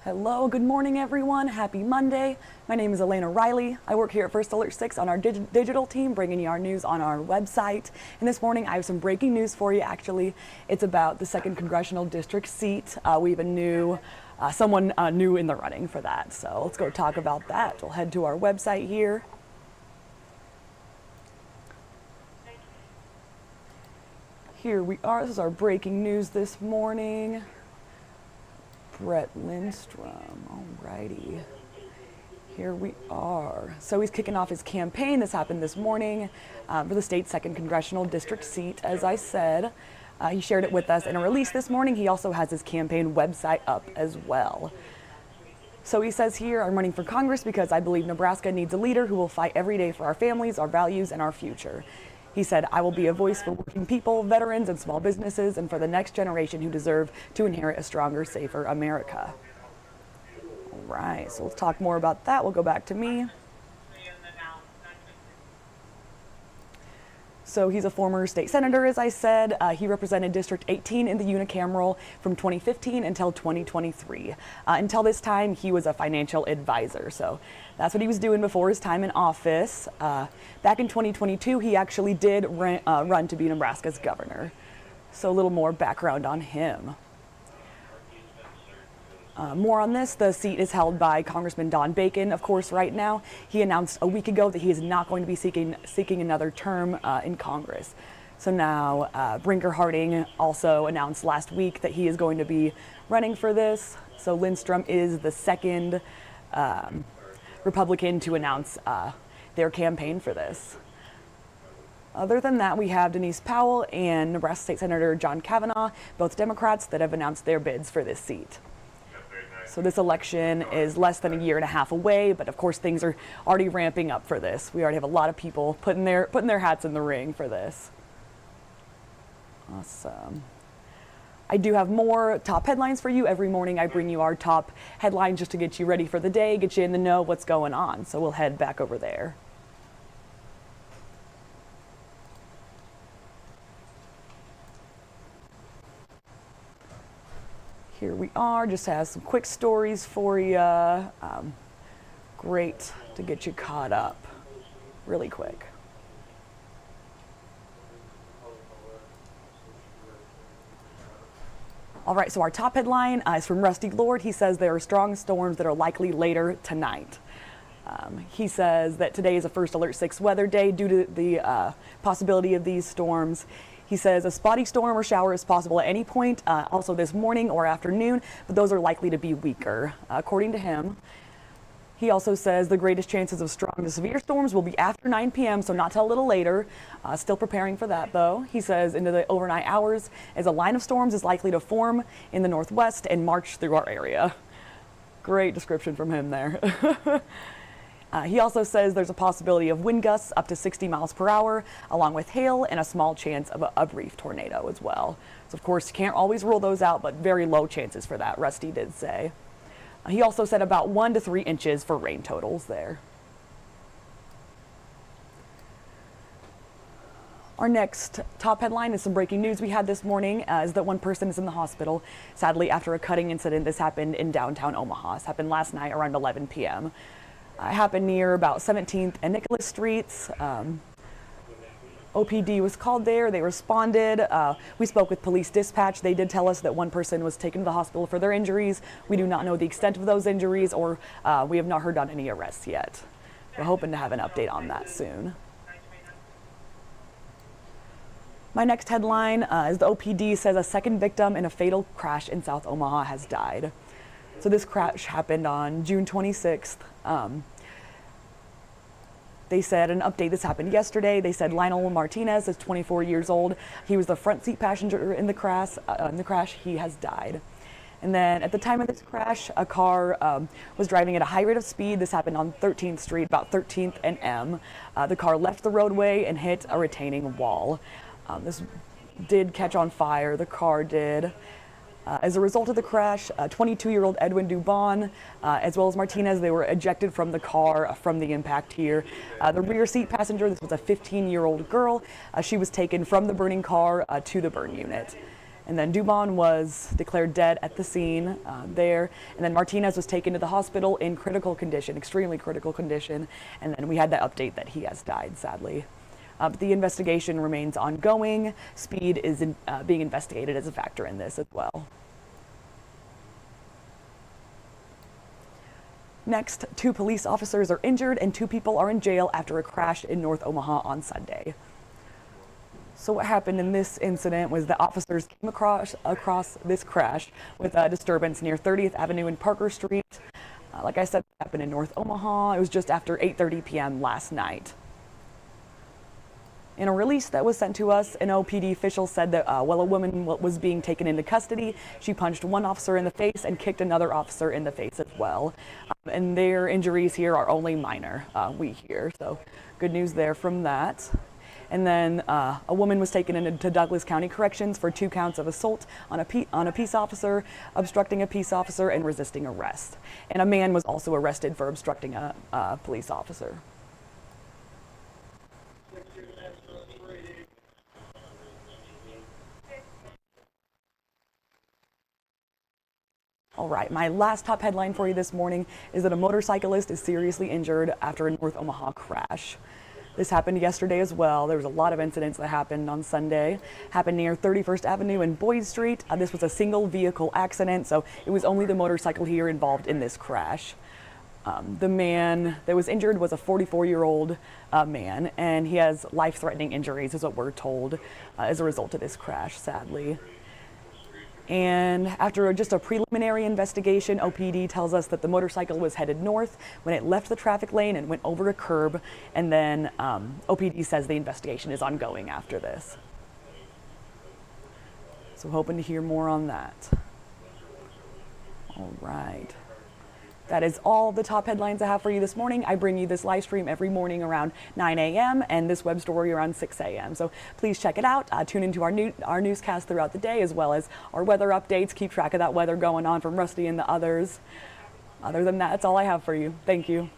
Hello, good morning everyone. Happy Monday. My name is Elena Riley. I work here at First Alert 6 on our digital team, bringing you our news on our website. And this morning I have some breaking news for you, actually. It's about the 2nd Congressional District seat. We have a new, someone new in the running for that. So let's go talk about that. We'll head to our website here. Here we are. This is our breaking news this morning. Brett Lindstrom, alrighty. Here we are. So he's kicking off his campaign. This happened this morning for the state's 2nd Congressional District seat, as I said. He shared it with us in a release this morning. He also has his campaign website up as well. So he says here, I'm running for Congress because I believe Nebraska needs a leader who will fight every day for our families, our values, and our future. He said, I will be a voice for working people, veterans, and small businesses, and for the next generation who deserve to inherit a stronger, safer America. All right, so let's talk more about that. We'll go back to me. So he's a former state senator, as I said. He represented District 18 in the unicameral from 2015 until 2023. Until this time, he was a financial advisor. So that's what he was doing before his time in office. Back in 2022, he actually did run to be Nebraska's governor. So a little more background on him. More on this, the seat is held by Congressman Don Bacon, of course, right now. He announced a week ago that he is not going to be seeking another term in Congress. So now Brinker Harding also announced last week that he is going to be running for this. So Lindstrom is the second Republican to announce their campaign for this. Other than that, we have Denise Powell and Nebraska State Senator John Kavanaugh, both Democrats, that have announced their bids for this seat. So this election is less than a year and a half away, but of course things are already ramping up for this. We already have a lot of people putting their hats in the ring for this. Awesome. I do have more top headlines for you. Every morning I bring you our top headlines just to get you ready for the day, get you in the know what's going on. So we'll head back over there. Here we are, just has some quick stories for you. Great to get you caught up really quick. All right, so our top headline is from Rusty Lord. He says there are strong storms that are likely later tonight. He says that today is a First Alert 6 weather day due to the possibility of these storms. He says a spotty storm or shower is possible at any point, also this morning or afternoon, but those are likely to be weaker, according to him. He also says the greatest chances of strong to severe storms will be after 9 p.m., so not till a little later. Still preparing for that, though. He says into the overnight hours, as a line of storms is likely to form in the northwest and march through our area. Great description from him there. He also says there's a possibility of wind gusts up to 60 miles per hour, along with hail and a small chance of a brief tornado as well. So, of course, you can't always rule those out, but very low chances for that, Rusty did say. He also said about 1 to 3 inches for rain totals there. Our next top headline is some breaking news we had this morning, is that one person is in the hospital, sadly, after a cutting incident. This happened in downtown Omaha. This happened last night around 11 p.m. It happened near about 17th and Nicholas Streets. OPD was called there. They responded. We spoke with police dispatch. They did tell us that one person was taken to the hospital for their injuries. We do not know the extent of those injuries, or we have not heard on any arrests yet. We're hoping to have an update on that soon. My next headline is the OPD says a second victim in a fatal crash in South Omaha has died. So this crash happened on June 26th. They said an update, this happened yesterday. They said Lionel Martinez is 24 years old. He was the front seat passenger in the crash. He has died. And then at the time of this crash, a car was driving at a high rate of speed. This happened on 13th Street, about 13th and M. The car left the roadway and hit a retaining wall. This did catch on fire, the car did. As a result of the crash, 22-year-old Edwin Dubon, as well as Martinez, they were ejected from the car from the impact here. The rear seat passenger, this was a 15-year-old girl. She was taken from the burning car to the burn unit. And then Dubon was declared dead at the scene there. And then Martinez was taken to the hospital in critical condition, extremely critical condition. And then we had that update that he has died, sadly. But the investigation remains ongoing. Speed is being investigated as a factor in this as well. Next, 2 police officers are injured and 2 people are in jail after a crash in North Omaha on Sunday. So what happened in this incident was the officers came across this crash with a disturbance near 30th Avenue and Parker Street. Like I said, it happened in North Omaha. It was just after 8:30 p.m. last night. In a release that was sent to us, an OPD official said that while a woman was being taken into custody, she punched one officer in the face and kicked another officer in the face as well. And their injuries here are only minor, we hear. So good news there from that. And then a woman was taken into Douglas County Corrections for 2 counts of assault on a peace officer, obstructing a peace officer, and resisting arrest. And a man was also arrested for obstructing a police officer. All right, my last top headline for you this morning is that a motorcyclist is seriously injured after a North Omaha crash. This happened yesterday as well. There was a lot of incidents that happened on Sunday. Happened near 31st Avenue and Boyd Street. This was a single vehicle accident, so it was only the motorcycle here involved in this crash. The man that was injured was a 44-year-old man, and he has life-threatening injuries, is what we're told, as a result of this crash, sadly. And after just a preliminary investigation, OPD tells us that the motorcycle was headed north when it left the traffic lane and went over a curb. And then OPD says the investigation is ongoing after this. So hoping to hear more on that. All right. That is all the top headlines I have for you this morning. I bring you this live stream every morning around 9 a.m. and this web story around 6 a.m. So please check it out. Tune into our newscast throughout the day, as well as our weather updates. Keep track of that weather going on from Rusty and the others. Other than that, that's all I have for you. Thank you.